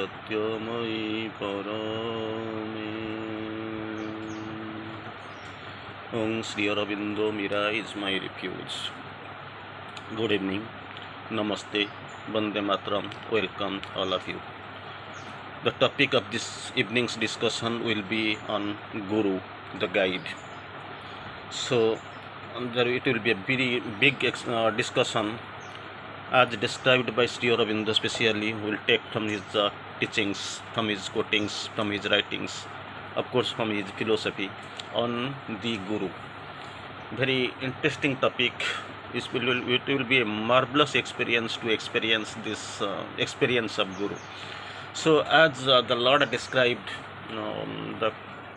सत्यमयि Parme. Om Sri Aurobindo Mira is my refuge. Good evening, Namaste, Vande Mataram, welcome all of you. The topic of this evening's discussion will be on Guru, the guide. So it will be a very big discussion as described by Sri Aurobindo. Especially will take from his teachings, from his quotings, from his writings, of course from his philosophy on the Guru. Very interesting topic. It will be a marvelous experience to experience this experience of Guru. So as the Lord described the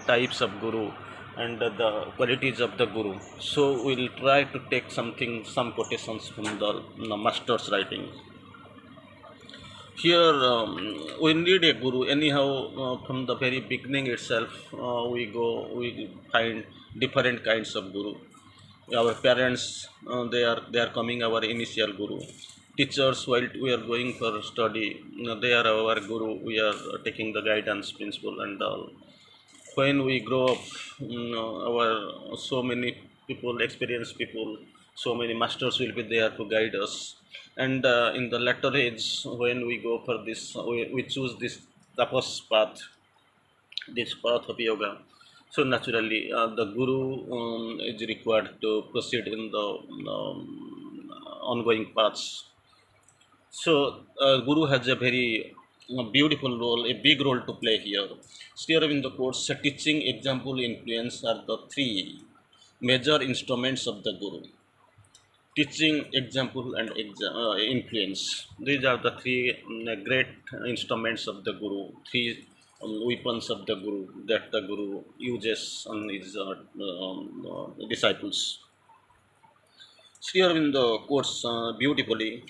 types of Guru and the qualities of the Guru, so we'll try to take some quotations from the master's writing. Here we need a Guru anyhow. From the very beginning itself, we find different kinds of Guru. Our parents, they are coming our initial Guru. Teachers, while we are going for study, they are our Guru. We are taking the guidance principle and all. When we grow up, our so many people, experienced people, so many masters will be there to guide us. And in the latter age, when we go for this, we choose this tapas path, this path of yoga. So naturally, the Guru is required to proceed in the ongoing paths. So Guru has a very beautiful role, a big role to play here. Sri Aurobindo quotes, teaching, example, influence are the three major instruments of the Guru. Teaching, example, and influence. These are the three great instruments of the Guru, three weapons of the Guru that the Guru uses on his disciples. Sri Aurobindo quotes beautifully.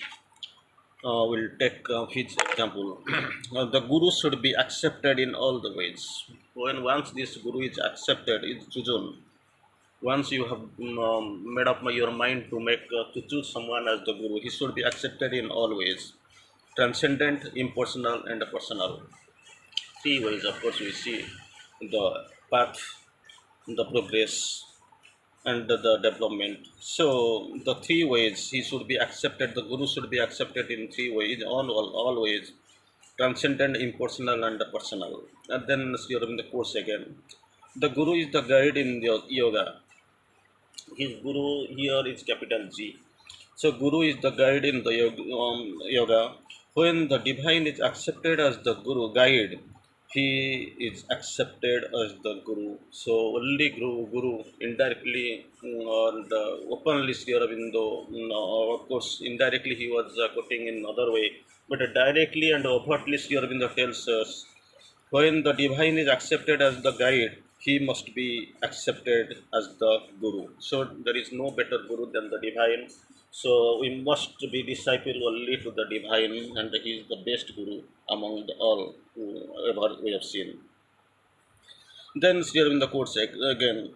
Will take his example. The Guru should be accepted in all the ways. When once this Guru is accepted, is chosen, once you have made up your mind to to choose someone as the Guru, he should be accepted in all ways, transcendent, impersonal, and personal. Three ways, of course, we see the path, the progress, and the development. So the three ways he should be accepted, the Guru should be accepted in three ways, all ways, transcendent, impersonal, and personal. And then Sri Aurobindo quotes again, the Guru is the guide in the yoga. His Guru here is capital G. So Guru is the guide in the yoga. When the divine is accepted as the Guru guide, he is accepted as the Guru. So only Guru indirectly and openly Sri Aurobindo, of course indirectly he was quoting in other way, but directly and overtly Sri Aurobindo tells us, when the divine is accepted as the guide, he must be accepted as the Guru. So there is no better Guru than the divine. So we must be disciple only to the divine, and he is the best Guru among all who ever we have seen. Then Sri Aurobindo quotes again,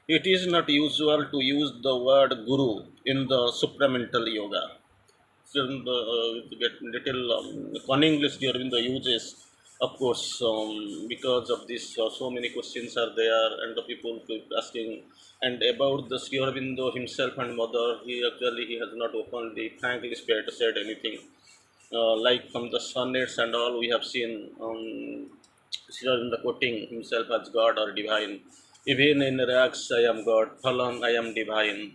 it is not usual to use the word Guru in the supramental yoga. So get little cunningly Sri Aurobindo uses, of course, because of this, so many questions are there, and the people keep asking. And about the Sri Aurobindo himself and mother, he has not openly, frankly said anything. Like from the sonnets and all, we have seen Sri Aurobindo quoting himself as God or divine. Even in rags I am God, fallen I am divine.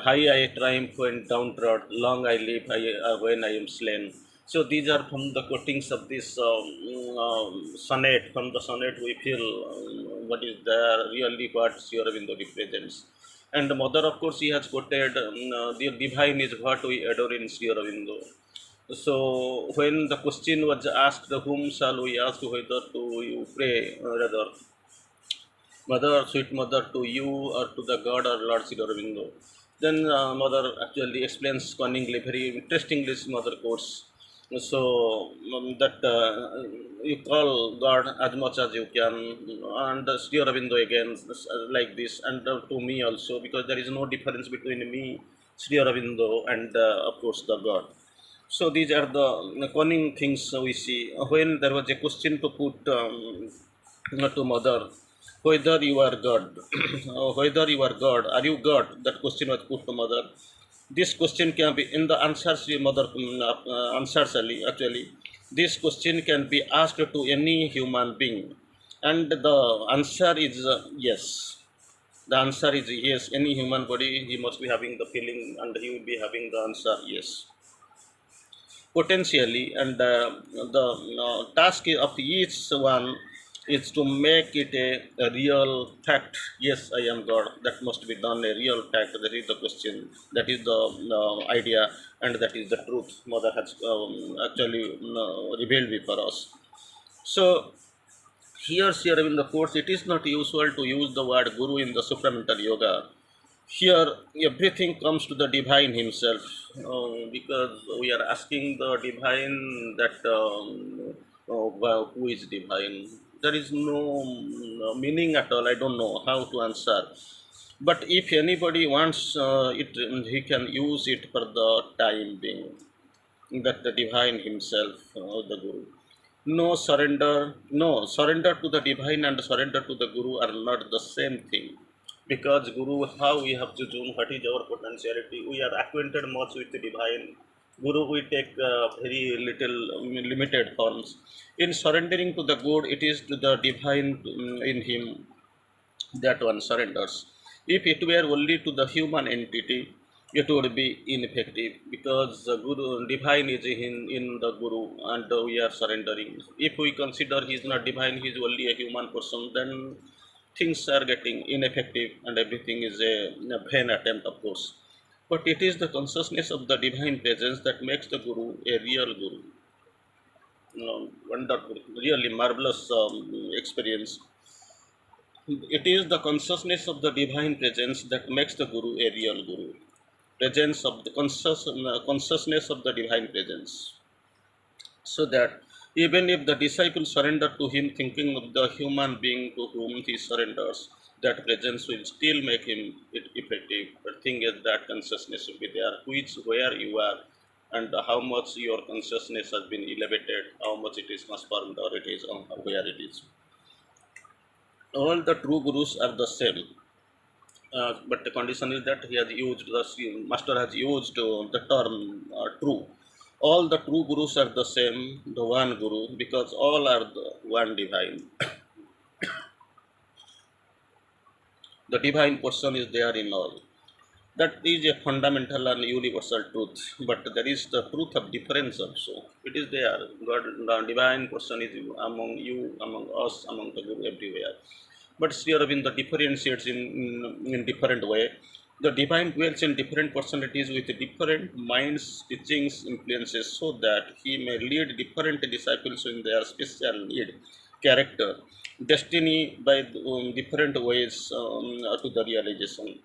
High I triumph when downtrod, long I live when I am slain. So these are from the quotings of this sonnet. From the sonnet we feel what is there, really what Sri Aurobindo represents. And the mother, of course, he has quoted, the divine is what we adore in Sri Aurobindo. So when the question was asked, whom shall we ask whether to you pray, rather, mother, sweet mother, to you or to the God or Lord Sri Aurobindo? Then mother actually explains cunningly, very interestingly, mother quotes. So that you call God as much as you can, and Sri Aurobindo again like this, and to me also, because there is no difference between me, Sri Aurobindo, and of course the God. So these are the cunning things we see. When there was a question to put to mother, whether you are God, whether you are God, are you God? That question was put to mother. This question can be in the answers the mother answers actually. This question can be asked to any human being, and the answer is yes. The answer is yes. Any human body, he must be having the feeling, and he will be having the answer yes potentially. And the task of each one is to make it a real fact. Yes, I am God. That must be done a real fact. That is the question. That is the idea, and that is the truth mother has actually revealed before us. So here in the course, it is not usual to use the word guru in the supramental yoga. Here, everything comes to the divine himself, because we are asking the divine that well, who is divine. There is no meaning at all. I don't know how to answer. But if anybody wants it, he can use it for the time being. That the divine himself, the guru. No, surrender to the divine and surrender to the guru are not the same thing. Because guru, how we have to do, what is our potentiality, we are acquainted much with the divine. Guru, we take very little limited forms. In surrendering to the good, it is to the divine in him that one surrenders. If it were only to the human entity, it would be ineffective, because the Guru divine is in the Guru, and we are surrendering. If we consider he is not divine, he is only a human person, then things are getting ineffective and everything is a vain attempt, of course. But it is the consciousness of the divine presence that makes the Guru a real Guru. Wonderful, really marvelous experience. It is the consciousness of the divine presence that makes the Guru a real Guru. Presence of the consciousness of the divine presence. So that even if the disciple surrender to him thinking of the human being to whom he surrenders, that presence will still make him effective. The thing is that consciousness will be there, which where you are, and how much your consciousness has been elevated, how much it is transformed, or it is where it is. All the true gurus are the same, but the condition is that he has used the master has used the term true. All the true gurus are the same, the one guru, because all are the one divine. The divine person is there in all. That is a fundamental and universal truth. But there is the truth of difference also. It is there. God, the divine person is among you, among us, among the guru, everywhere. But Sri Aurobindo differentiates in different way. The divine dwells in different personalities with different minds, teachings, influences, so that he may lead different disciples in their special need, character, destiny by different ways to the realization.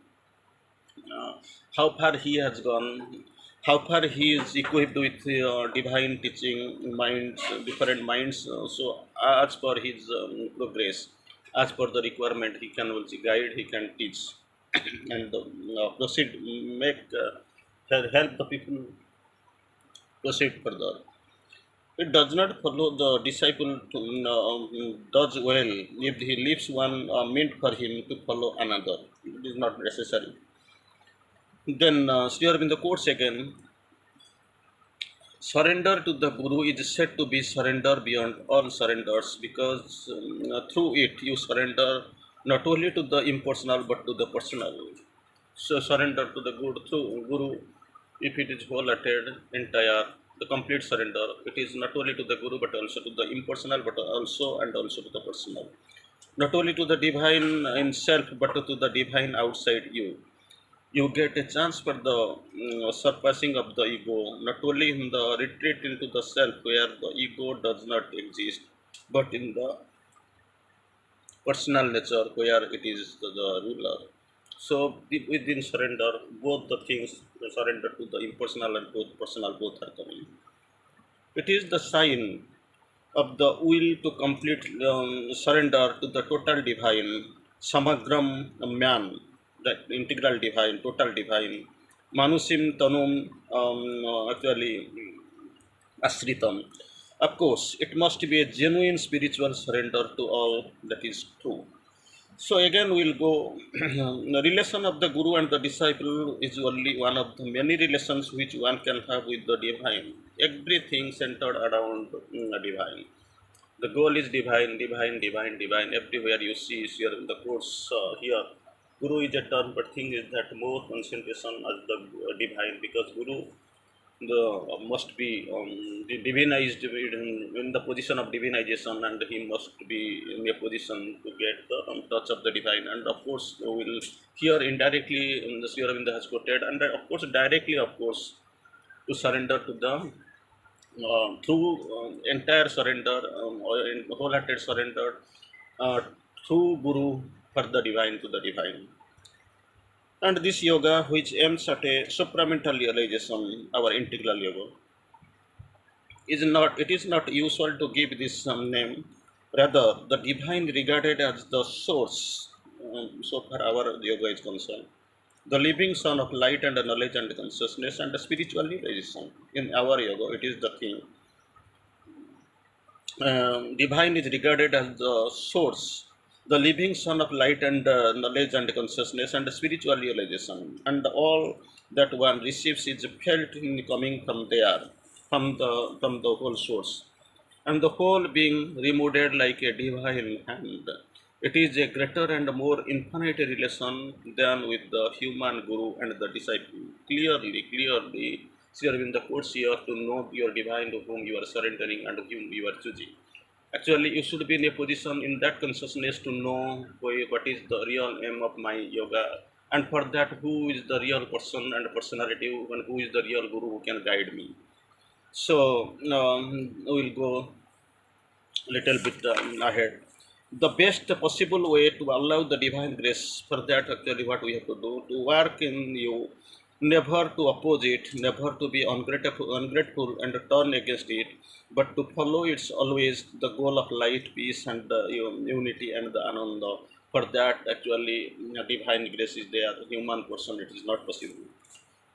How far he has gone, how far he is equipped with divine teaching minds, different minds. So as per his progress, as per the requirement, he can also guide, he can teach, and proceed, make help the people proceed further. It does not follow the disciple to, does well if he leaves one meant for him to follow another. It is not necessary. Then Sri Aurobindo quotes again, surrender to the Guru is said to be surrender beyond all surrenders, because through it you surrender not only to the impersonal but to the personal. So surrender to the good through Guru, if it is wholehearted, entire, the complete surrender, it is not only to the Guru but also to the impersonal, but also and also to the personal. Not only to the divine himself but to the divine outside you. You get a chance for the surpassing of the ego, not only in the retreat into the self where the ego does not exist, but in the personal nature where it is the ruler. So within surrender, both the things, the surrender to the impersonal and both personal, both are coming. It is the sign of the will to complete surrender to the total divine, samagram man, the integral divine, total divine, manusim tanum, actually. Asritam. Of course, it must be a genuine spiritual surrender to all that is true. So again, we'll go. The relation of the guru and the disciple is only one of the many relations which one can have with the divine. Everything centered around the divine. The goal is divine, divine, divine, divine. Everywhere you see is here in the course here. Guru is a term, but thing is that more concentration as the divine, because Guru the must be divinized in the position of divinization, and he must be in a position to get the touch of the divine. And of course we will here indirectly the Sri Aurobindo has quoted, and of course directly, of course, to surrender to the through entire surrender, or in wholehearted surrender uh, through Guru for the divine, to the divine. And this yoga, which aims at a supramental realization, our integral yoga, it is not usual to give this some name. Rather, the divine regarded as the source, so far our yoga is concerned, the living son of light and knowledge and consciousness and the spiritual realization. In our yoga, it is the thing. Divine is regarded as the source, the living son of light and knowledge and consciousness and spiritual realization, and all that one receives is felt in coming from there, from the whole source, and the whole being removed like a divine hand. It is a greater and more infinite relation than with the human guru and the disciple. Clearly, Sri Aurobindo quotes here, to know your divine to whom you are surrendering and whom you are choosing. Actually, you should be in a position in that consciousness to know what is the real aim of my yoga, and for that, who is the real person and personality, and who is the real guru who can guide me. So, we'll go little bit ahead. The best possible way to allow the divine grace, for that actually what we have to do, to work in you, never to oppose it, never to be ungrateful and turn against it, but to follow its always the goal of light, peace, and the unity and the ananda. For that actually divine grace is there. Human person, it is not possible.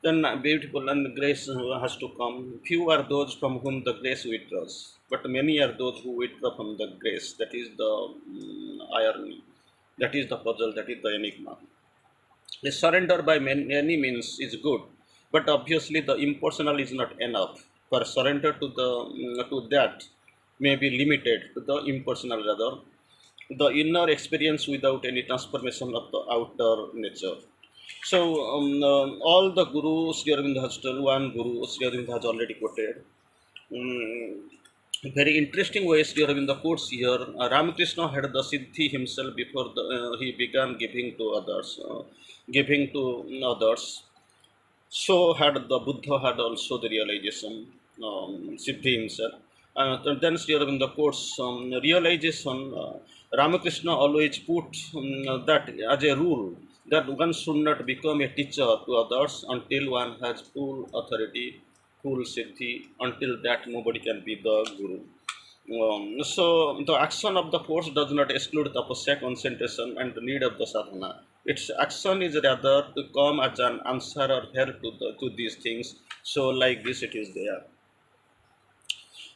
Then beautiful and grace has to come. Few are those from whom the grace withdraws, but many are those who withdraw from the grace. That is the irony. That is the puzzle. That is the enigma. The surrender by any means is good, but obviously the impersonal is not enough. For surrender to the to that may be limited to the impersonal, rather the inner experience without any transformation of the outer nature. So, all the gurus Sri Aurobindo has told, one guru Sri Aurobindo has already quoted. Um, Very interesting way Sri Aurobindo quotes here. Ramakrishna had the siddhi himself before he began giving to others. So had the Buddha had also the realization, siddhi himself. Then Sri Aurobindo quotes realization. Ramakrishna always put that as a rule, that one should not become a teacher to others until one has full authority, full siddhi. Until that, nobody can be the guru. So the action of the force does not exclude tapasya, concentration, and the need of the sadhana. Its action is rather to come as an answer or help to these things. So like this, it is there.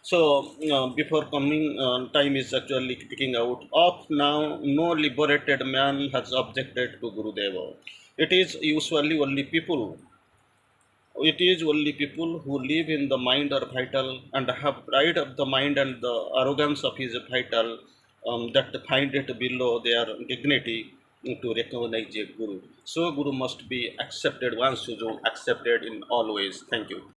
So before coming time is actually ticking out. Up now, no liberated man has objected to Gurudeva. It is usually only people It is only people who live in the mind are vital and have pride of the mind and the arrogance of his vital, that find it below their dignity to recognize a guru. So guru must be accepted once you accepted in all ways. Thank you.